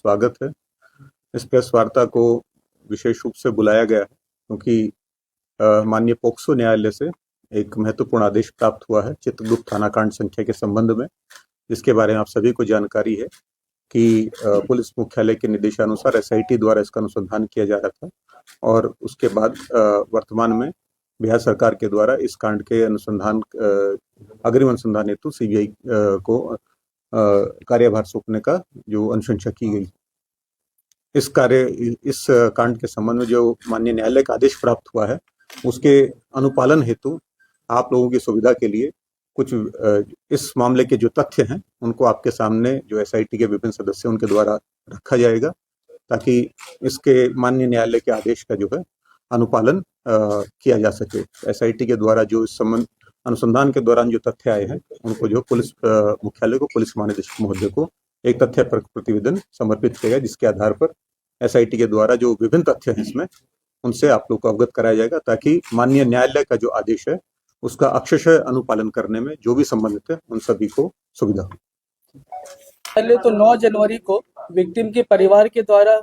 स्वागत है। इस प्रेस वार्ता को विशेष रूप से बुलाया गया है क्योंकि माननीय पोक्सो न्यायालय से एक महत्वपूर्ण आदेश प्राप्त हुआ है चित्रगुप्त थाना कांड संख्या के संबंध में, जिसके बारे में आप सभी को जानकारी है कि पुलिस मुख्यालय के निर्देशानुसार एसआईटी द्वारा इसका अनुसंधान किया जा रहा था और उसके बाद वर्तमान में बिहार सरकार के द्वारा इस कांड के अनुसंधान अग्रिम अनुसंधान हेतु सीबीआई को कार्यभार सौंपने का जो अनुशंसा की गई। इस कांड के संबंध में जो माननीय न्यायालय का आदेश प्राप्त हुआ है उसके अनुपालन हेतु आप लोगों की सुविधा के लिए कुछ इस मामले के जो तथ्य हैं उनको आपके सामने जो एसआईटी के विभिन्न सदस्य उनके द्वारा रखा जाएगा ताकि इसके माननीय न्यायालय के आदेश का जो है अनुपालन किया जा सके। एसआईटी के द्वारा जो इस संबंध अनुसंधान के दौरान जो तथ्य आए हैं उनको जो पुलिस मुख्यालय को पुलिस महानिदेशक महोदय को एक तथ्य प्रतिवेदन समर्पित किया गया, जिसके आधार पर एसआईटी के द्वारा जो विभिन्न तथ्य हैं इसमें उनसे आप लोग को अवगत कराया जाएगा ताकि माननीय न्यायालय का जो आदेश है उसका अक्षरशः अनुपालन करने में जो भी संबंधित है उन सभी को सुविधा हो। पहले तो 9 जनवरी को विक्टिम के परिवार के द्वारा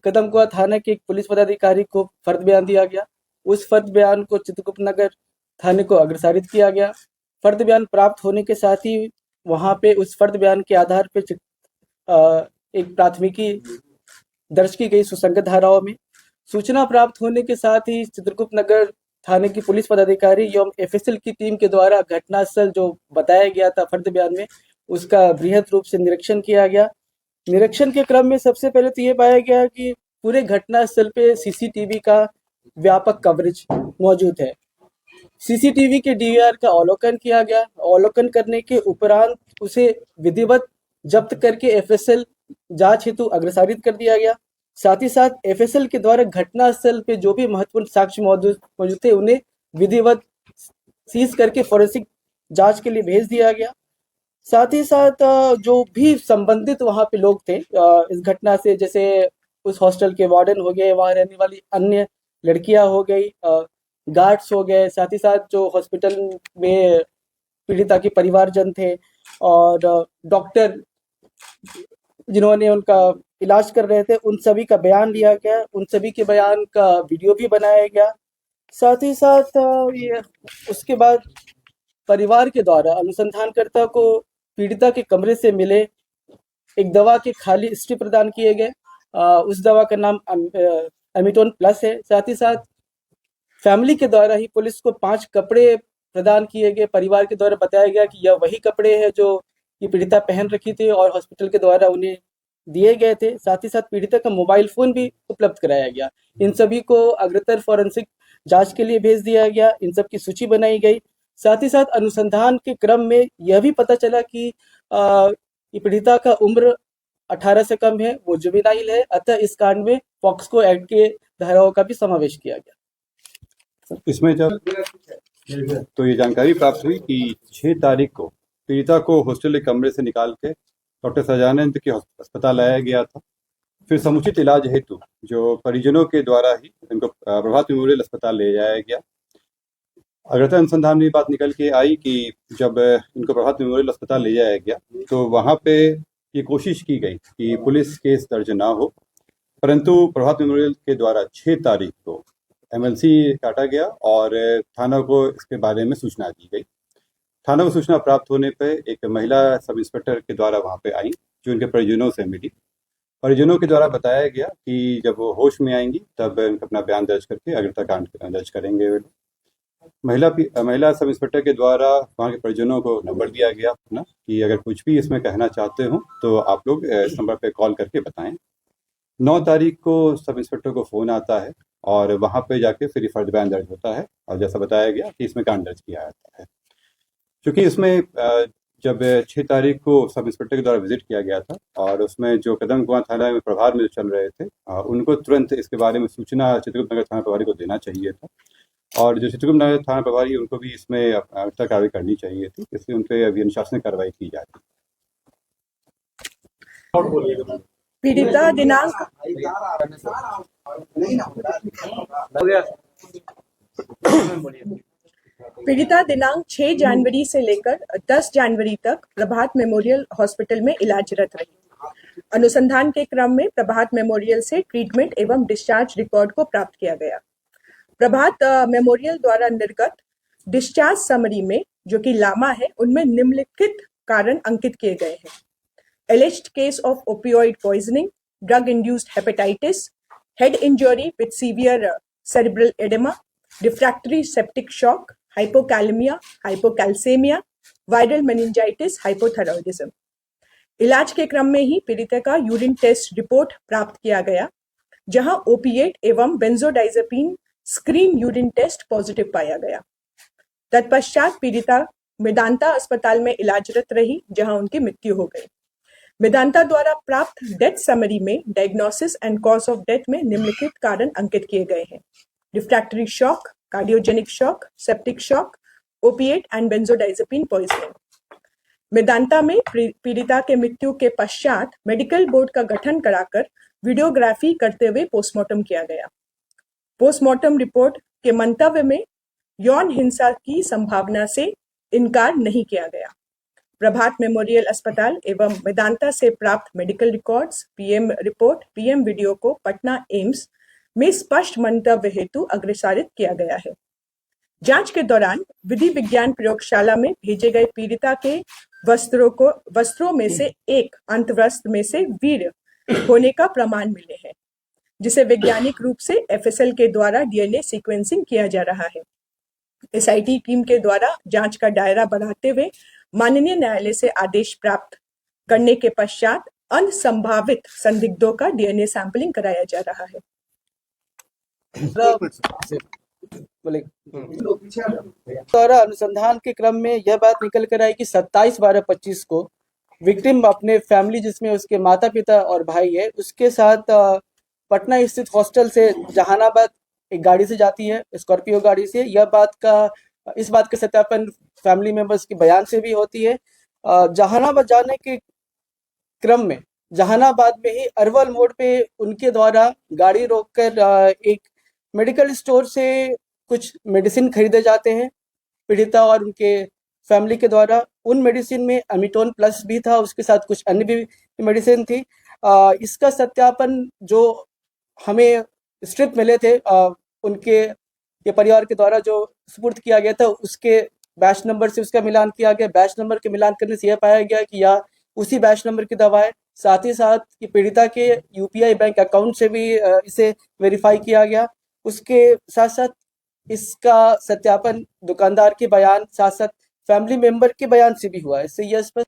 कदमकुआं थाने के एक पुलिस पदाधिकारी को फर्द बयान दिया गया। उस फर्द बयान को चित्रगुप्त नगर थाने को अग्रसारित किया गया। फर्द बयान प्राप्त होने के साथ ही वहां पे उस फर्द बयान के आधार पे एक प्राथमिकी दर्ज की गई सुसंगत धाराओं में। सूचना प्राप्त होने के साथ ही चित्रगुप्त नगर थाने की पुलिस पदाधिकारी एवं एफएसएल की टीम के द्वारा घटनास्थल जो बताया गया था फर्द बयान में उसका बृहद रूप से निरीक्षण किया गया। निरीक्षण के क्रम में सबसे पहले तो ये पाया गया कि पूरे घटनास्थल पे सीसीटीवी का व्यापक कवरेज मौजूद है। सीसीटीवी के डीवीआर का अवलोकन किया गया। अवलोकन करने के उपरांत उसे विधिवत जब्त करके एफएसएल जांच हेतु अग्रसारित कर दिया गया। साथ ही साथ एफएसएल के द्वारा घटनास्थल पे जो भी महत्वपूर्ण साक्ष्य मौजूद थे उन्हें विधिवत सीज करके फोरेंसिक जांच के लिए भेज दिया गया। साथ ही साथ जो भी संबंधित वहां पे लोग थे इस घटना से, जैसे उस हॉस्टल के वार्डन हो गए, वहां रहने वाली अन्य लड़कियां हो गई, गार्ड्स हो गए, साथ ही साथ जो हॉस्पिटल में पीड़िता के परिवारजन थे और डॉक्टर जिन्होंने उनका इलाज कर रहे थे, उन सभी का बयान लिया गया। उन सभी के बयान का वीडियो भी बनाया गया। साथ ही साथ उसके बाद परिवार के द्वारा अनुसंधानकर्ता को पीड़िता के कमरे से मिले एक दवा के खाली स्ट्रिप प्रदान किए गए। उस दवा का नाम एमिटोन प्लस है। साथ ही साथ फैमिली के द्वारा ही पुलिस को 5 कपड़े प्रदान किए गए। परिवार के द्वारा बताया गया कि यह वही कपड़े हैं जो ये पीड़िता पहन रखी थी और हॉस्पिटल के द्वारा उन्हें दिए गए थे। साथ ही साथ पीड़िता का मोबाइल फोन भी उपलब्ध कराया गया। इन सभी को अग्रतर फॉरेंसिक जांच के लिए भेज दिया गया। इन सब की सूची बनाई गई। साथ ही साथ अनुसंधान के क्रम में यह भी पता चला कि ये पीड़िता का उम्र 18 से कम है, वो जुवेनाइल है, अतः इस कांड में पॉक्सो एक्ट के धाराओं का भी समावेश किया गया। इसमें जब तो ये जानकारी प्राप्त हुई कि 6 तारीख को पीड़िता को हॉस्टल के कमरे से निकाल के डॉक्टर सजानंद के अस्पताल लाया गया था। फिर समुचित इलाज हेतु जो परिजनों के द्वारा ही इनको प्रभात मेमोरियल अस्पताल ले जाया गया। अग्रतर अनुसंधान में बात निकल के आई कि जब इनको प्रभात मेमोरियल अस्पताल ले जाया गया तो वहाँ पे ये कोशिश की गई कि पुलिस केस दर्ज ना हो, परंतु प्रभात मेमोरियल के द्वारा 6 तारीख को एमएलसी काटा गया और थाना को इसके बारे में सूचना दी गई। थाना को सूचना प्राप्त होने पर एक महिला सब इंस्पेक्टर के द्वारा वहाँ पे आई जो उनके परिजनों से मिली। परिजनों के द्वारा बताया गया कि जब वो होश में आएंगी तब उनका अपना बयान दर्ज करके अग्रता कांड दर्ज करेंगे। वे महिला सब इंस्पेक्टर के द्वारा वहाँ के परिजनों को नंबर दिया गया अपना कि अगर कुछ भी इसमें कहना चाहते हो तो आप लोग इस नंबर पे कॉल करके बताएं। 9 तारीख को सब इंस्पेक्टर को फ़ोन आता है और वहाँ पे जाके फिर फर्द बयान दर्ज होता है और जैसा बताया गया कि इसमें कांड दर्ज किया जाता है। क्योंकि इसमें जब 6 तारीख को सब इंस्पेक्टर के द्वारा विजिट किया गया था और उसमें जो कदमकुआं थाना में प्रभार में चल रहे थे उनको तुरंत इसके बारे में सूचना चित्रगुप्त नगर थाना प्रभारी को देना चाहिए था और जो चित्रगुप्त नगर थाना प्रभारी उनको भी इसमें कार्रवाई करनी चाहिए थी, इसलिए उन पर अभी अनुशासनिक कार्रवाई की जा रही है। पीड़िता दिनांक पीड़िता दिनांक 6 जनवरी से लेकर 10 जनवरी तक प्रभात मेमोरियल हॉस्पिटल में इलाजरत रही। अनुसंधान के क्रम में प्रभात मेमोरियल से ट्रीटमेंट एवं डिस्चार्ज रिकॉर्ड को प्राप्त किया गया। प्रभात मेमोरियल द्वारा निर्गत डिस्चार्ज समरी में, जो कि लामा है, उनमें निम्नलिखित कारण अंकित किए गए हैं: alleged case of opioid poisoning, drug-induced hepatitis, head injury with severe cerebral edema, refractory septic shock, hypokalemia, hypocalcemia, viral meningitis, hypothyroidism। इलाज के क्रम में ही पीड़िता का यूरिन टेस्ट रिपोर्ट प्राप्त किया गया, जहां ओपिएट एवं benzodiazepine screen urine test positive पाया गया। तत्पश्चात पीड़िता मेदांता अस्पताल में इलाजरत रही, जहां उनकी मृत्यु हो गई। मेदांता द्वारा प्राप्त डेथ समरी में diagnosis and cause of death में निम्नलिखित कारण अंकित किए गए हैं: refractory shock, cardiogenic shock, septic shock, opiate and benzodiazepine poisoning. Medanta में पीड़िता के मृत्यु के पश्चात मेडिकल बोर्ड का गठन कराकर वीडियोग्राफी करते हुए पोस्टमार्टम किया गया। पोस्टमार्टम रिपोर्ट के मंतव्य में यौन हिंसा की संभावना से इनकार नहीं किया गया। प्रभात मेमोरियल अस्पताल एवं मेदांता से प्राप्त medical records, PM report, PM video को पटना एम्स में स्पष्ट मंतव्य हेतु अग्रेसारित किया गया है। जांच के दौरान विधि विज्ञान प्रयोगशाला में भेजे गए पीड़िता के वस्त्रों में से एक अंतवस्त्र में से वीर्य होने का प्रमाण मिले हैं, जिसे वैज्ञानिक रूप से एफएसएल के द्वारा डीएनए सीक्वेंसिंग किया जा रहा है। एसआईटी टीम के द्वारा जांच का दायरा बढ़ाते हुए माननीय न्यायालय से आदेश प्राप्त करने के पश्चात अन्य संभावित संदिग्धों का डीएनए सैंपलिंग कराया जा रहा है। द्वारा अनुसंधान के क्रम में यह बात निकल कर आई कि 27/12/25 को विक्टिम अपने फैमिली, जिसमें उसके माता पिता और भाई है, उसके साथ पटना स्थित हॉस्टल से जहानाबाद एक गाड़ी से जाती है, स्कॉर्पियो गाड़ी से। इस बात का सत्यापन फैमिली मेंबर्स के बयान से भी होती है। जहानाबाद जाने के क्रम में जहानाबाद में ही अरवल मोड़ पे उनके द्वारा गाड़ी रोककर एक मेडिकल स्टोर से कुछ मेडिसिन खरीदे जाते हैं पीड़िता और उनके फैमिली के द्वारा। उन मेडिसिन में एमिटोन प्लस भी था, उसके साथ कुछ अन्य भी मेडिसिन थी। इसका सत्यापन जो हमें स्ट्रिप मिले थे उनके ये परिवार के द्वारा जो सुपुर्द किया गया था, उसके बैच नंबर से उसका मिलान किया गया। बैच नंबर के मिलान करने से यह पाया गया कि यह उसी बैच नंबर की दवा है। साथ ही साथ ये पीड़िता के यूपीआई बैंक अकाउंट से भी इसे वेरीफाई किया गया। उसके साथ साथ इसका सत्यापन दुकानदार के बयान, साथ साथ फैमिली मेंबर के बयान से भी हुआ है। इससे यह स्पष्ट